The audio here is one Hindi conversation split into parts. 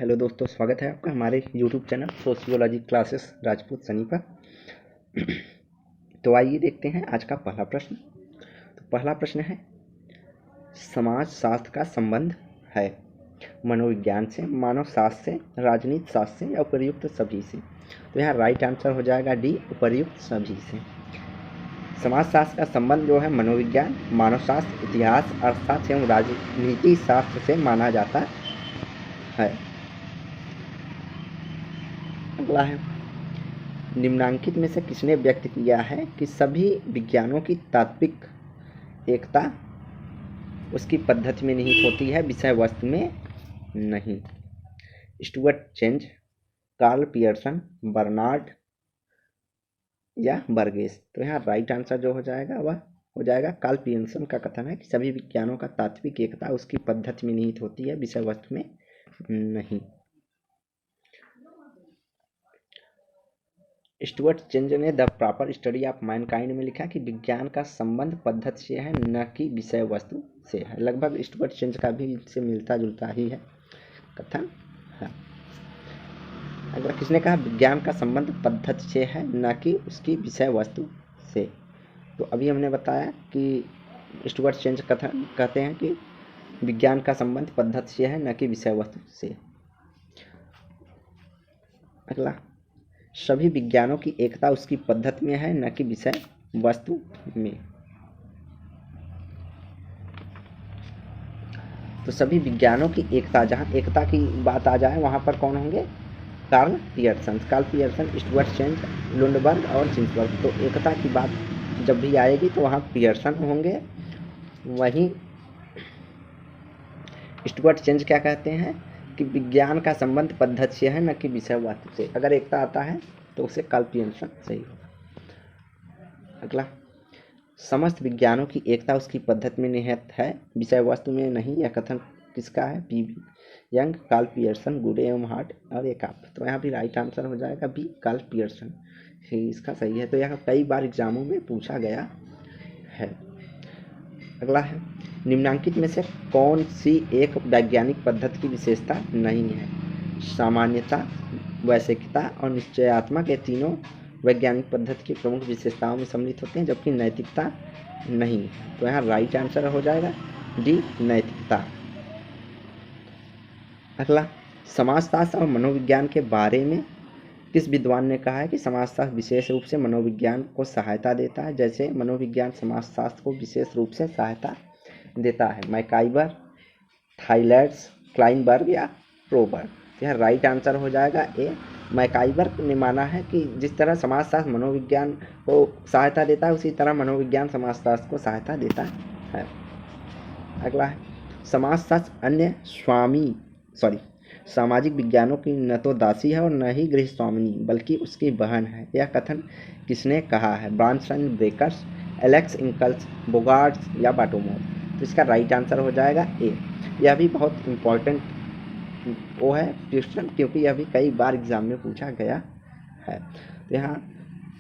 हेलो दोस्तों, स्वागत है आपका हमारे YouTube channel sociology classes Rajput Sunny पर। तो आइए देखते हैं आज का पहला प्रश्न। तो पहला प्रश्न है, समाज शास्त्र का संबंध है मनोविज्ञान से, मानव शास्त्र से, राजनीति शास्त्र से या उपर्युक्त सभी से। तो यहाँ राइट आंसर हो जाएगा डी, उपर्युक्त सभी से। समाज शास्त्र का संबंध जो है मनोविज्ञान, मानव शास्त्र, इतिहास, अर्थशास्त्र एवं राजनीति शास्त्र से माना जाता है। अगला है, निम्नांकित में से किसने व्यक्त किया है कि सभी विज्ञानों की तात्विक एकता उसकी पद्धति में निहित होती है, विषय वस्तु में नहीं। स्टुअर्ट चेंज, कार्ल पियर्सन, बर्नार्ड या बर्गेस। तो यहाँ राइट आंसर जो हो जाएगा वह हो जाएगा कार्ल पियर्सन का कथन है कि सभी विज्ञानों का तात्विक एकता उसकी पद्धति में निहित होती है, विषय वस्तु में नहीं। स्टुअर्ट चेंज ने the proper study of Mankind में लिखा कि विज्ञान का संबंध पद्धति से है, न कि विषय वस्तु से है। लगभग स्टुअर्ट चेंज का भी इससे मिलता जुलता ही है कथन है। अगला, किसने कहा विज्ञान का संबंध पद्धति से है, न कि उसकी विषय वस्तु से। तो अभी हमने बताया कि स्टुअर्ट चेंज कथन कहते हैं कि विज्ञान का संबंध पद्धति से है, न कि विषय वस्तु से। अगला, सभी विज्ञानों की एकता उसकी पद्धति में है, न कि विषय वस्तु में। तो सभी विज्ञानों की एकता, जहाँ एकता की बात आ जाए वहाँ पर कौन होंगे? कार्ल पियर्सन, स्टुअर्ट चेंज, लुंडबर्ग और जिन्सबर्ग। तो एकता की बात जब भी आएगी तो वहाँ पियर्सन होंगे। वहीं स्टुअर्ट चेंज क्या कहते हैं कि विज्ञान का संबंध पद्धति से है, न कि विषय वस्तु से। अगर एकता आता है तो उसे कार्ल पियर्सन सही होगा। अगला, समस्त विज्ञानों की एकता उसकी पद्धति में निहित है, विषय वस्तु में नहीं। यह कथन किसका है? पी.बी. यंग, कार्ल पियर्सन, गुडे एवं हार्ट और एकाप। तो यहाँ भी राइट आंसर हो जाएगा बी, कार्ल पियर्सन ही इसका सही है। तो यह कई बार एग्जामों में पूछा गया है। अगला है, निम्नांकित में से कौन सी एक वैज्ञानिक पद्धति की विशेषता नहीं है? सामान्यता, वैश्विकता और निश्चयात्मक, ये तीनों वैज्ञानिक पद्धति की प्रमुख विशेषताओं में सम्मिलित होते हैं, जबकि नैतिकता नहीं। तो यहाँ राइट आंसर हो जाएगा डी, नैतिकता। अगला, समाजशास्त्र और मनोविज्ञान के बारे में किस विद्वान ने कहा है कि समाजशास्त्र विशेष रूप से मनोविज्ञान को सहायता देता है, जैसे मनोविज्ञान समाजशास्त्र को विशेष रूप से सहायता देता है? मैकाइवर, थाइलैंड्स, क्लाइनबर्ग या प्रोबर्ग। यह राइट आंसर हो जाएगा ए, मैकाइवर ने माना है कि जिस तरह समाजशास्त्र मनोविज्ञान को सहायता देता है, उसी तरह मनोविज्ञान समाजशास्त्र को सहायता देता है। अगला है, समाजशास्त्र अन्य सामाजिक विज्ञानों की न तो दासी है और न ही गृह स्वामिनी, बल्कि उसकी बहन है। यह कथन किसने कहा है? ब्रांसन, ब्रेकर्स, एलेक्स इंकल्स, बोगार्ड्स या बाटोमोर। तो इसका राइट आंसर हो जाएगा ए। यह भी बहुत इम्पोर्टेंट वो है क्वेश्चन, क्योंकि यह भी कई बार एग्जाम में पूछा गया है। तो यहाँ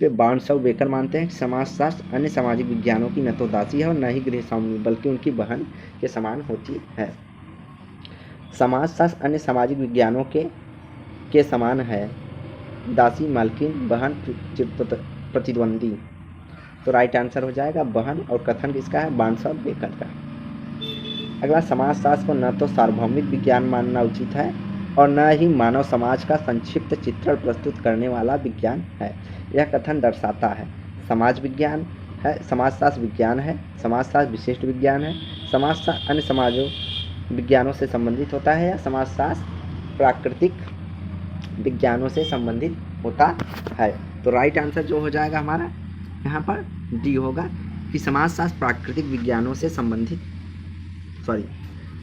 पे बार्न्स और बेकर मानते हैं कि समाजशास्त्र अन्य सामाजिक विज्ञानों की न तो दासी है और न ही गृह स्वामिनी, बल्कि उनकी बहन के समान होती है। समाजशास्त्र अन्य सामाजिक विज्ञानों के समान है, दासी, मालकिन, बहन, प्रतिद्वंदी। तो राइट आंसर हो जाएगा बहन, और कथन किसका है? बार्न्स और बेकर का। अगला, समाजशास्त्र को न तो सार्वभौमिक विज्ञान मानना उचित है और न ही मानव समाज का संक्षिप्त चित्रण प्रस्तुत करने वाला विज्ञान है। यह कथन दर्शाता है समाज विज्ञान है, समाजशास्त्र विज्ञान है, समाजशास्त्र विशिष्ट विज्ञान है, समाजशास्त्र अन्य समाजों विज्ञानों से संबंधित होता है, या समाजशास्त्र प्राकृतिक विज्ञानों से संबंधित होता है। तो राइट आंसर जो हो जाएगा हमारा यहाँ पर डी होगा कि समाजशास्त्र प्राकृतिक विज्ञानों से संबंधित,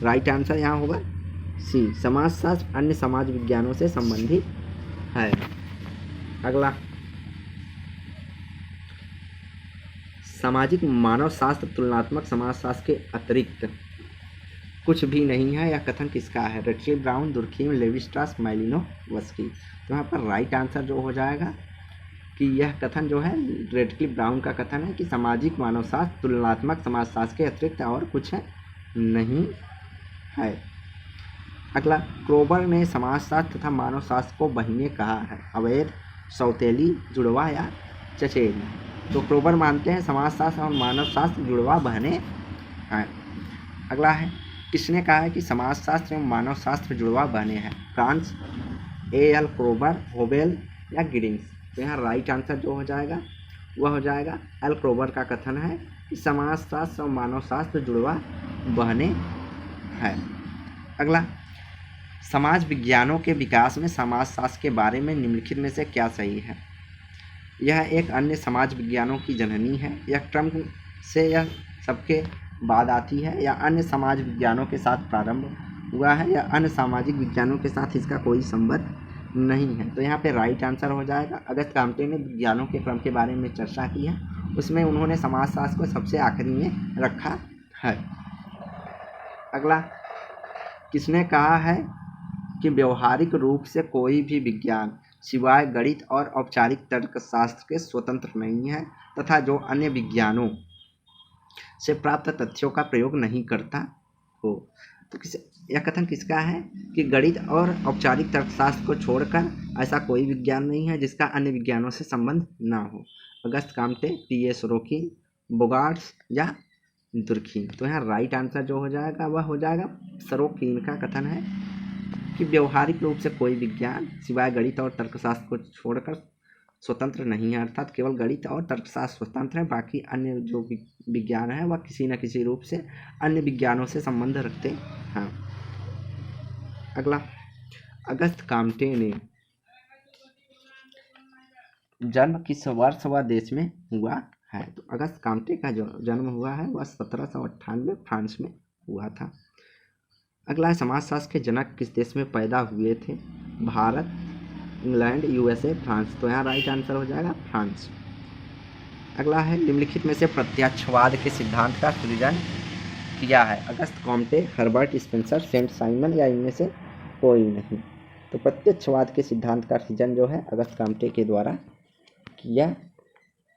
राइट आंसर यहाँ होगा सी, समाजशास्त्र अन्य समाज विज्ञानों से संबंधित है। अगला, सामाजिक मानव शास्त्र तुलनात्मक समाजशास्त्र के अतिरिक्त कुछ भी नहीं है। यह कथन किसका है? Radcliffe, Brown, Durkheim, Levi Strauss, Malinowski. तो यहाँ पर राइट आंसर जो हो जाएगा कि यह कथन जो है रेडक्लिफ ब्राउन का कथन है कि सामाजिक मानवशास्त्र तुलनात्मक समाजशास्त्र के अतिरिक्त और कुछ नहीं है। अगला, क्रोबर ने समाजशास्त्र तथा मानव शास्त्र को बहिने कहा है, अवैध, सौतेली, जुड़वा या चचेरी। तो क्रोबर मानते हैं समाजशास्त्र और मानव शास्त्र जुड़वा बहने हैं। अगला है, किसने कहा है कि समाजशास्त्र एवं मानव शास्त्र जुड़वा बहने हैं? फ्रांस, एल क्रोबर, होबेल या गिडिंग्स। तो यहाँ राइट आंसर जो हो जाएगा वह हो जाएगा एल क्रोबर का कथन है कि समाजशास्त्र और मानव शास्त्र जुड़वा बहने हैं। अगला, समाज विज्ञानों के विकास में समाजशास्त्र के बारे में निम्नलिखित में से क्या सही है? यह एक अन्य समाज विज्ञानों की जननी है, यह क्रम से यह सबके बाद आती है, या अन्य समाज विज्ञानों के साथ प्रारंभ हुआ है, या अन्य सामाजिक विज्ञानों के साथ इसका कोई संबंध नहीं है। तो यहाँ पे राइट आंसर हो जाएगा। अगस्त काम्टे ने विज्ञानों के क्रम के बारे में चर्चा की है, उसमें उन्होंने समाजशास्त्र को सबसे आखिरी में रखा है। अगला, किसने कहा है कि व्यवहारिक रूप से कोई भी विज्ञान सिवाय गणित और औपचारिक तर्कशास्त्र के स्वतंत्र नहीं है तथा जो अन्य विज्ञानों से प्राप्त तथ्यों का प्रयोग नहीं करता हो? तो यह कथन किसका है कि गणित और औपचारिक तर्कशास्त्र को छोड़कर ऐसा कोई विज्ञान नहीं है जिसका अन्य विज्ञानों से संबंध ना हो। Auguste Comte, P A. Sorokin, Bogardus या दुर्खीम। तो यहाँ राइट आंसर जो हो जाएगा वह हो जाएगा सोरोकिन का कथन है कि व्यवहारिक रूप से कोई विज्ञान सिवाय गणित और तर्कशास्त्र को छोड़कर स्वतंत्र नहीं है, अर्थात केवल गणित और तर्कशास्त्र स्वतंत्र है, बाकी अन्य जो विज्ञान है वह किसी न किसी रूप से अन्य विज्ञानों से संबंध रखते हैं। अगला, अगस्त काम्टे ने जन्म किस वर्ष व देश में हुआ है? तो अगस्त काम्टे का जो जन्म हुआ है वह 1798 फ्रांस में हुआ था। अगला, समाजशास्त्र के जनक किस देश में पैदा हुए थे? Bharat, England, USA, France. तो यहाँ राइट आंसर हो जाएगा फ्रांस। अगला है, निम्नलिखित में से प्रत्यक्षवाद के सिद्धांत का सृजन किया है? Auguste Comte, Herbert Spencer, Saint Simon या इनमें से कोई नहीं। तो प्रत्यक्षवाद के सिद्धांत का सृजन जो है अगस्त काम्टे के द्वारा किया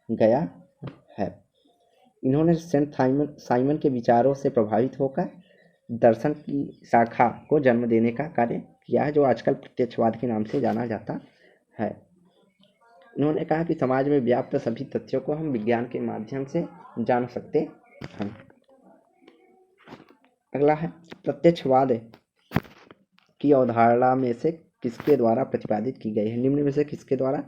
गया है। इन्होंने सेंट साइमन के विचारों से प्रभावित होकर दर्शन की शाखा को जन्म देने का कार्य किया है, जो आजकल प्रत्यक्षवाद के नाम से जाना जाता है। इन्होंने कहा कि समाज में व्याप्त सभी तथ्यों को हम विज्ञान के माध्यम से जान सकते हैं। अगला है, प्रत्यक्षवाद की अवधारणा में से किसके द्वारा प्रतिपादित की गई है? निम्न में से किसके द्वारा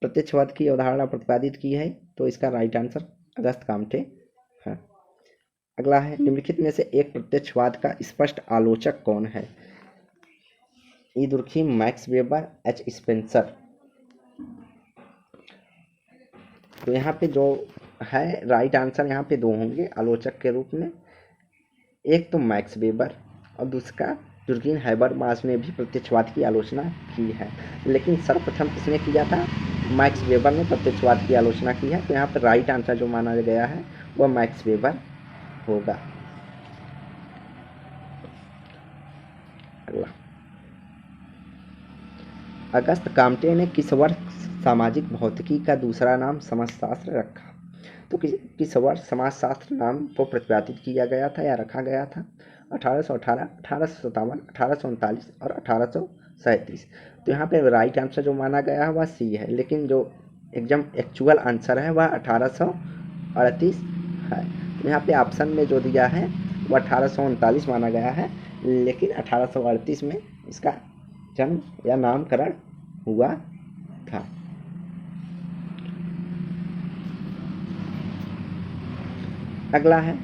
प्रत्यक्षवाद की अवधारणा प्रतिपादित की है? तो इसका राइट आंसर अगस्त काम्टे है। अगला है, निम्नलिखित में से एक प्रत्यक्षवाद का स्पष्ट आलोचक कौन है? E Durkheim, Max Weber, H Spencer. तो यहाँ पे जो है राइट आंसर यहाँ पे दो होंगे आलोचक के रूप में, एक तो मैक्स वेबर और दूसरा जुर्गेन हैबरमास ने भी प्रत्यक्षवाद की आलोचना की है, लेकिन सर्वप्रथम किसने किया था? मैक्स वेबर ने प्रत्यक्षवाद की आलोचना की है। तो यहाँ पर राइट आंसर जो माना गया है वह मैक्स वेबर होगा। अगला, अगस्त काम्टे ने किस वर्ष सामाजिक भौतिकी का दूसरा नाम समाजशास्त्र रखा? तो किस वर्ष समाजशास्त्र नाम को प्रतिपादित किया गया था या रखा गया था? 1818, 1857, 1839 और 1837। तो यहाँ पे राइट आंसर जो माना गया है वह सी है, लेकिन जो एकदम एक्चुअल आंसर है वह 1838 है। तो यहाँ पे ऑप्शन में जो दिया है वह 1839 माना गया है, लेकिन 1838 में इसका जन्म या नामकरण हुआ था। अगला है,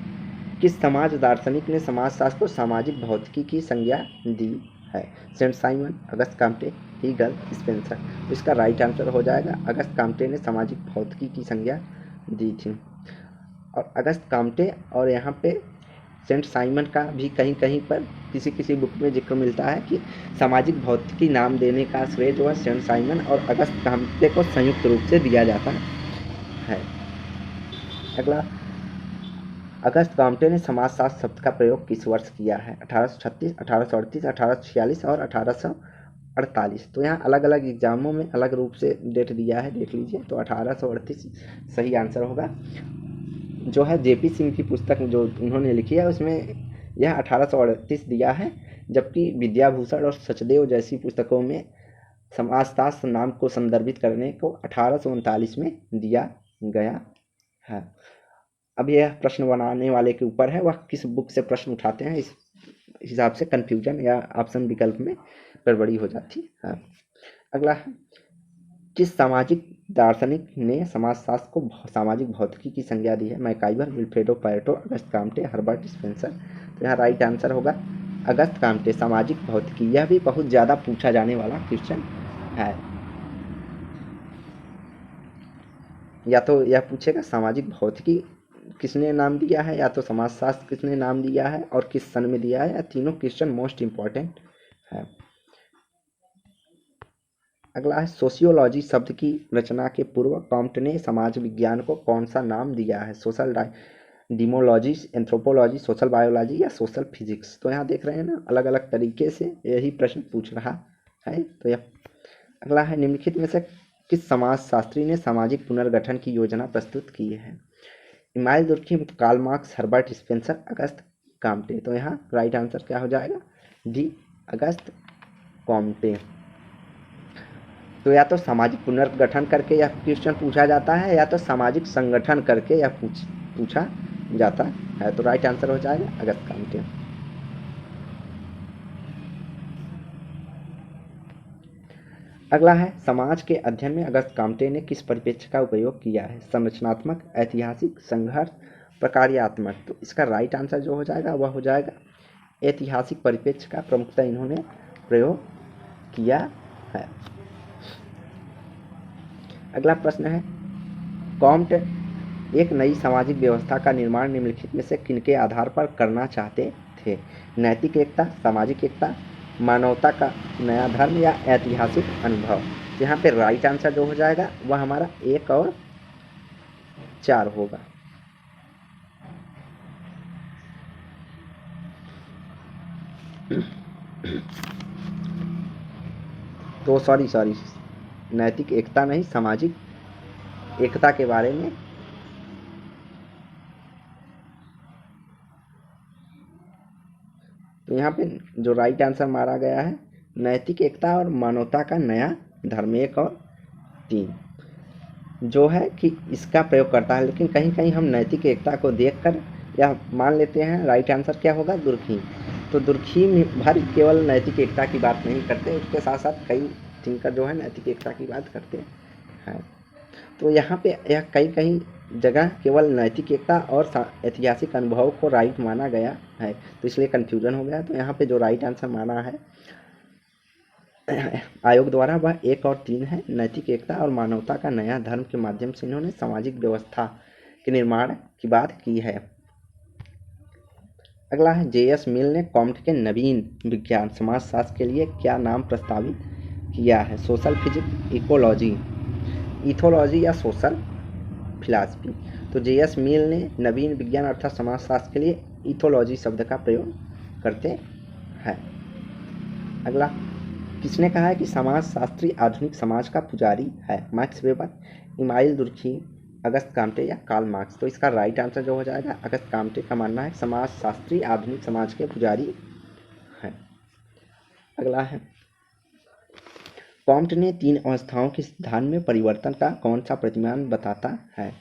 किस समाज दार्शनिक ने समाजशास्त्र को सामाजिक भौतिकी की संज्ञा दी है? Saint Simon, Auguste Comte, Hegel, Spencer. तो इसका राइट आंसर हो जाएगा अगस्त काम्टे ने सामाजिक भौतिकी की संज्ञा दी थी। और अगस्त काम्टे और यहाँ पे सेंट साइमन का भी कहीं कहीं पर किसी किसी बुक में जिक्र मिलता है कि सामाजिक भौतिकी नाम देने का श्रेय जो है सेंट साइमन और अगस्त काम्टे को संयुक्त रूप से दिया जाता है। अगला, अगस्त काम्टे ने समाजशास्त्र शब्द का प्रयोग किस वर्ष किया है? 1836, 1838, 1846 और 1848। तो यहाँ अलग अलग एग्जामों में अलग रूप से डेट दिया है, देख लीजिए। तो 1838 सही आंसर होगा। जो है जेपी सिंह की पुस्तक जो उन्होंने लिखी है उसमें यह 1838 दिया है, जबकि विद्याभूषण और सचदेव जैसी पुस्तकों में समाजशास्त्र नाम को संदर्भित करने को 1839 में दिया गया है। अब यह प्रश्न बनाने वाले के ऊपर है, वह किस बुक से प्रश्न उठाते हैं, इस हिसाब से कन्फ्यूजन या ऑप्शन विकल्प में गड़बड़ी हो जाती है। अगला है, किस सामाजिक दार्शनिक ने समाजशास्त्र को सामाजिक भौतिकी की संज्ञा दी है? MacIver, Vilfredo Pareto, Auguste Comte, Herbert Spencer. तो यहाँ राइट आंसर होगा अगस्त काम्टे, सामाजिक भौतिकी। यह भी बहुत ज़्यादा पूछा जाने वाला क्वेश्चन है। या तो यह पूछेगा सामाजिक भौतिकी किसने नाम दिया है, या तो समाजशास्त्र किसने नाम दिया है और किस सन में दिया है, या तीनों क्वेश्चन मोस्ट इम्पॉर्टेंट है। अगला है, सोशियोलॉजी शब्द की रचना के पूर्व कॉम्ट ने समाज विज्ञान को कौन सा नाम दिया है? सोशल डीमोलॉजी, एंथ्रोपोलॉजी, सोशल बायोलॉजी या सोशल फिजिक्स। तो यहाँ देख रहे हैं ना, अलग अलग तरीके से यही प्रश्न पूछ रहा है। तो यह अगला है, निम्नलिखित में से किस समाजशास्त्री ने सामाजिक पुनर्गठन की योजना प्रस्तुत की है? Emile Durkheim, Karl Marx, Herbert Spencer, Auguste Comte. तो यहाँ राइट आंसर क्या हो जाएगा? D, Auguste Comte. तो या तो सामाजिक पुनर्गठन करके यह क्वेश्चन पूछा जाता है, या तो सामाजिक संगठन करके यह पूछा जाता है। तो राइट आंसर हो जाएगा अगस्त काम्टे। अगला है, समाज के अध्ययन में अगस्त काम्टे ने किस परिप्रेक्ष्य का उपयोग किया है? संरचनात्मक, ऐतिहासिक, संघर्ष, प्रकार्यात्मक। तो इसका राइट आंसर जो हो जाएगा वह हो जाएगा ऐतिहासिक परिप्रेक्ष्य का प्रमुखता इन्होंने प्रयोग किया है। अगला प्रश्न है, कॉम्ट एक नई सामाजिक व्यवस्था का निर्माण निम्नलिखित में से किनके आधार पर करना चाहते थे? नैतिक एकता, सामाजिक एकता, मानवता का नया धर्म या ऐतिहासिक अनुभव। यहाँ पे राइट आंसर जो हो जाएगा वह हमारा 1 और 4 होगा। तो सॉरी, नैतिक एकता नहीं, सामाजिक एकता के बारे में तो यहाँ पे जो राइट आंसर मारा गया है नैतिक एकता और मानवता का नया धर्म 1 और 3 जो है कि इसका प्रयोग करता है। लेकिन कहीं कहीं हम नैतिक एकता को देखकर यह मान लेते हैं राइट आंसर क्या होगा? दुर्खिम। तो दुर्खिम भर केवल नैतिक एकता की बात नहीं करते, उसके साथ साथ कई थिंकर जो है नैतिक एकता की बात करते हैं। तो यहाँ पे यह कई जगह केवल नैतिक एकता और ऐतिहासिक अनुभव को राइट माना गया है, तो इसलिए कन्फ्यूजन हो गया। तो यहाँ पे जो राइट आंसर माना है आयोग द्वारा वह 1 और 3 है। नैतिक एकता और मानवता का नया धर्म के माध्यम से इन्होंने सामाजिक व्यवस्था के निर्माण की बात की है। अगला है, J.S. मिल ने कॉम्ट के नवीन विज्ञान समाजशास्त्र के लिए क्या नाम प्रस्तावित किया है? सोशल फिजिक्स, इकोलॉजी, इथोलॉजी या सोशल फिलॉसफी। तो J.S. मिल ने नवीन विज्ञान अर्थात समाजशास्त्र के लिए इथोलॉजी शब्द का प्रयोग करते हैं। अगला, किसने कहा है कि समाजशास्त्री आधुनिक समाज का पुजारी है? Max Weber, Emile Durkheim, Auguste Comte या कार्ल मार्क्स। तो इसका राइट आंसर जो हो जाएगा अगस्त काम्टे का मानना है समाजशास्त्री आधुनिक समाज के पुजारी है। अगला है, कॉम्ट ने 3 अवस्थाओं के सिद्धांत में परिवर्तन का कौन सा प्रतिमान बताता है?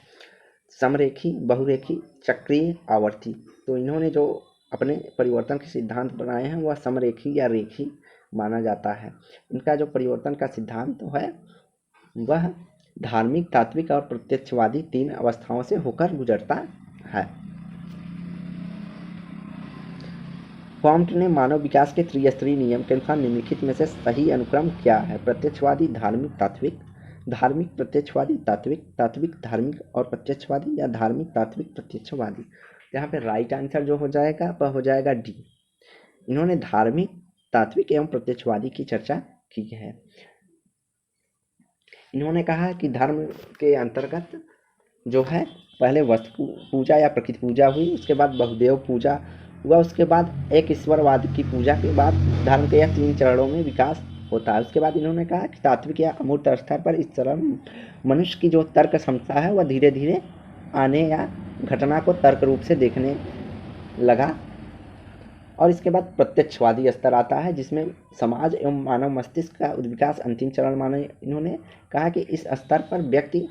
समरेखी, बहुरेखी, चक्रीय, आवर्ती। तो इन्होंने जो अपने परिवर्तन के सिद्धांत बनाए हैं वह समरेखी या रेखी माना जाता है। इनका जो परिवर्तन का सिद्धांत है वह धार्मिक, तात्विक और प्रत्यक्षवादी 3 अवस्थाओं से होकर गुजरता है। कॉम्ट ने मानव विकास के त्रिस्तरीय नियम के अनुसार निम्नलिखित में से सही अनुक्रम क्या है? प्रत्यक्षवादी, धार्मिक, तात्विक, धार्मिक, प्रत्यक्षवादी, तात्विक, तात्विक, धार्मिक और प्रत्यक्षवादी या धार्मिक, तात्विक, प्रत्यक्षवादी। यहाँ पे राइट आंसर जो हो जाएगा वह हो जाएगा डी। इन्होंने धार्मिक, तात्विक एवं प्रत्यक्षवादी की चर्चा की है। इन्होंने कहा कि धर्म के अंतर्गत जो है पहले वस्तु पूजा या प्रकृति पूजा हुई, उसके बाद बहुदेव पूजा हुआ, उसके बाद एक ईश्वरवाद की पूजा के बाद धर्म के 3 चरणों में विकास होता है। उसके बाद इन्होंने कहा कि तात्विक या अमूर्त स्तर पर इस चरण मनुष्य की जो तर्क क्षमता है वह धीरे धीरे आने या घटना को तर्क रूप से देखने लगा और इसके बाद प्रत्यक्षवादी स्तर आता है, जिसमें समाज एवं मानव मस्तिष्क का उद्विकास अंतिम चरण माने। इन्होंने कहा कि इस स्तर पर व्यक्ति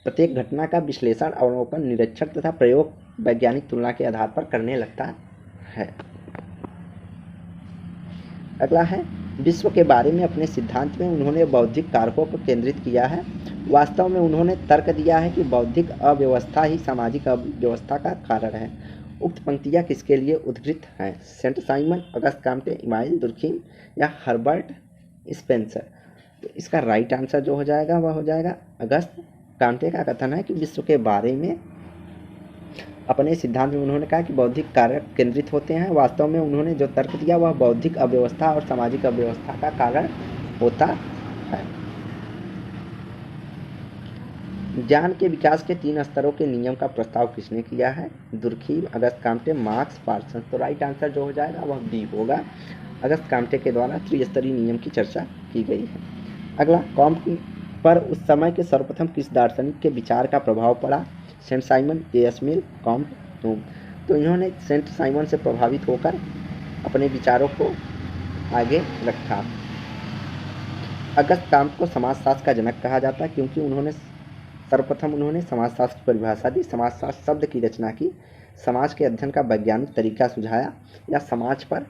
प्रत्येक घटना का विश्लेषण, अवलोकन, निरीक्षण तथा प्रयोग वैज्ञानिक तुलना के आधार पर करने लगता है। अगला है, विश्व के बारे में अपने सिद्धांत में उन्होंने बौद्धिक कारकों को केंद्रित किया है। वास्तव में उन्होंने तर्क दिया है कि बौद्धिक अव्यवस्था ही सामाजिक अव्यवस्था का कारण है। उक्त पंक्तियाँ किसके लिए उद्धृत हैं? Saint Simon, Auguste Comte, Emile Durkheim या हर्बर्ट स्पेंसर? तो इसका राइट आंसर जो हो जाएगा वह हो जाएगा अगस्त काम्टे का कथन है कि विश्व के बारे में अपने सिद्धांत में उन्होंने कहा कि बौद्धिक कारक केंद्रित होते हैं। वास्तव में उन्होंने जो तर्क दिया वह बौद्धिक अव्यवस्था और सामाजिक अव्यवस्था का कारण होता है। ज्ञान के विकास के 3 स्तरों के नियम का प्रस्ताव किसने किया है? Durkheim, Auguste Comte, Marx, Parson. तो राइट आंसर जो हो जाएगा वह बी होगा। अगस्त काम्टे के द्वारा त्रिस्तरीय नियम की चर्चा की गई है। अगला, कॉम्टे पर उस समय के सर्वप्रथम किस दार्शनिक के विचार का प्रभाव पड़ा? Saint Simon, J S. Mill, Comte, Hume. तो इन्होंने सेंट साइमन से प्रभावित होकर अपने विचारों को आगे रखा। अगस्त काम्टे को समाजशास्त्र का जनक कहा जाता है क्योंकि सर्वप्रथम उन्होंने समाजशास्त्र की परिभाषा दी, समाजशास्त्र शब्द की रचना की, समाज के अध्ययन का वैज्ञानिक तरीका सुझाया या समाज पर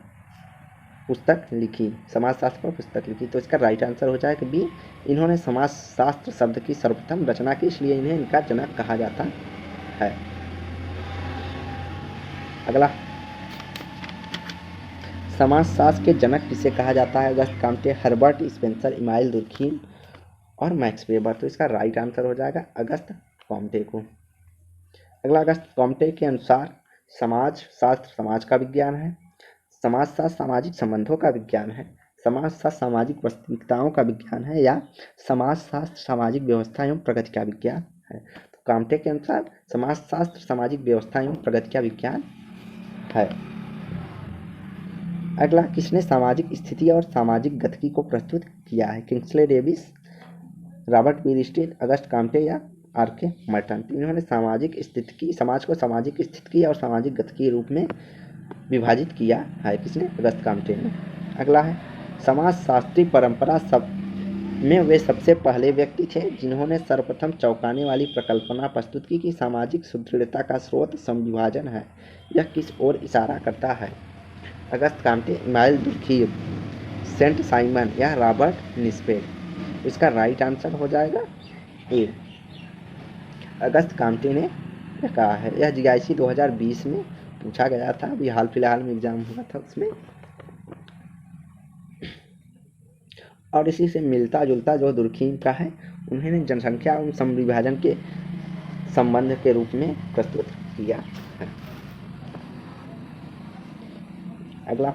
पुस्तक लिखी, समाजशास्त्र पर पुस्तक लिखी। तो इसका राइट आंसर हो जाएगा बी, इन्होंने समाजशास्त्र शब्द की सर्वप्रथम रचना की, इसलिए इन्हें इनका जनक कहा जाता है। अगला, समाजशास्त्र के जनक किसे कहा जाता है? Auguste Comte, Herbert Spencer, Emile Durkheim और मैक्स वेबर। तो इसका राइट आंसर हो जाएगा अगस्त काम्टे को। अगला, अगस्त काम्टे के अनुसार समाज शास्त्र समाज का विज्ञान है, समाजशास्त्र सामाजिक संबंधों का विज्ञान है, समाजशास्त्र सामाजिक वास्तविकताओं का विज्ञान है या समाजशास्त्र सामाजिक व्यवस्था एवं प्रगति का विज्ञान है? तो काम्टे के अनुसार समाजशास्त्र सामाजिक व्यवस्था एवं प्रगति का विज्ञान है। अगला, किसने सामाजिक स्थिति और सामाजिक गतिकी को प्रस्तुत किया है? Kingsley Davis, Robert Bierstein, Auguste Comte या आर.के. मर्टन। इन्होंने समाज को सामाजिक स्थिति और सामाजिक गतिकी के रूप में विभाजित किया है। किसने? अगस्त काम्टे ने। अगला है, समाजशास्त्री परंपरा में वे सबसे पहले व्यक्ति थे जिन्होंने सर्वप्रथम चौंकाने वाली प्रकल्पना प्रस्तुत की कि सामाजिक सुदृढ़ता का स्रोत समविभाजन है। यह किस ओर इशारा करता है? Auguste Comte, Emile Durkheim, Saint Simon या रॉबर्ट निस्पेड। इसका राइट आंसर हो जाएगा ए, अगस्त काम्टे ने कहा है। यह जीआईसी 2020 में पूछा गया था, अभी हाल फिलहाल में एग्जाम हुआ था उसमें। और इसी से मिलता जुलता जो दुर्खीम का है, उन्होंने जनसंख्या और समविभाजन के संबंध के रूप में प्रस्तुत किया है। अगला,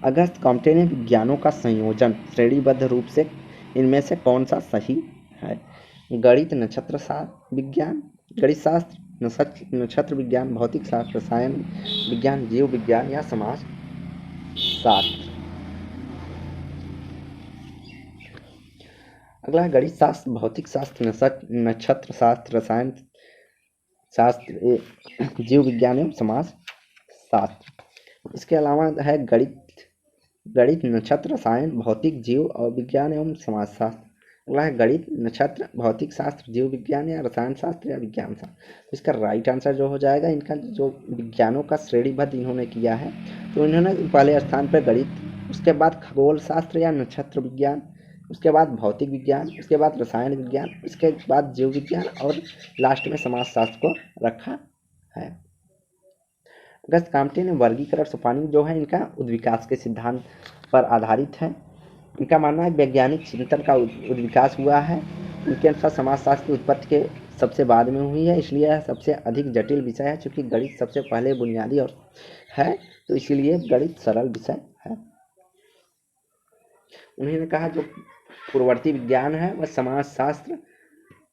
अगस्त काम्टे ने विज्ञानों का संयोजन श्रेणीबद्ध रूप से इनमें से कौन सा सही है? गणित, नक्षत्र विज्ञान, गणित शास्त्र, नक्षत्र विज्ञान, भौतिक शास्त्र, रसायन विज्ञान, जीव विज्ञान या समाज शास्त्र। अगला, गणित शास्त्र, भौतिक शास्त्र, नक्षत्र शास्त्र, रसायन शास्त्र, जीव विज्ञान एवं समाज शास्त्र। इसके अलावा है गणित, नक्षत्र, रसायन, भौतिक, जीव और विज्ञान एवं समाजशास्त्र। अगला है गणित, नक्षत्र, भौतिक शास्त्र, जीव विज्ञान या रसायन शास्त्र या विज्ञान शास्त्र। तो इसका राइट आंसर जो हो जाएगा, इनका जो विज्ञानों का श्रेणीबद्ध इन्होंने किया है, तो इन्होंने पहले स्थान पर गणित, उसके बाद खगोल शास्त्र या नक्षत्र विज्ञान, उसके बाद भौतिक विज्ञान, उसके बाद रसायन विज्ञान, उसके बाद जीव विज्ञान और लास्ट में समाजशास्त्र को रखा है। अगस्त काम्टे ने वर्गीकरण सोपानी जो है इनका उद्विकास के सिद्धांत पर आधारित है। इनका मानना है वैज्ञानिक चिंतन का उद्विकास हुआ है। उनके अनुसार समाजशास्त्र की उत्पत्ति के सबसे बाद में हुई है, इसलिए यह सबसे अधिक जटिल विषय है। चूँकि गणित सबसे पहले बुनियादी और है, तो इसीलिए गणित सरल विषय है। उन्होंने कहा जो पूर्ववर्ती विज्ञान है वह समाजशास्त्र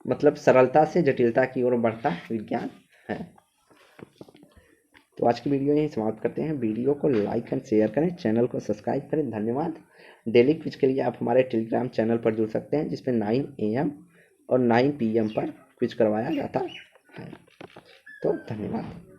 मतलब सरलता से जटिलता की ओर बढ़ता विज्ञान है। तो आज की वीडियो यहीं समाप्त करते हैं। वीडियो को लाइक एंड शेयर करें, चैनल को सब्सक्राइब करें। धन्यवाद। डेली क्विज के लिए आप हमारे टेलीग्राम चैनल पर जुड़ सकते हैं, जिसमें 9 AM और 9 PM पर क्विज करवाया जाता है। तो धन्यवाद।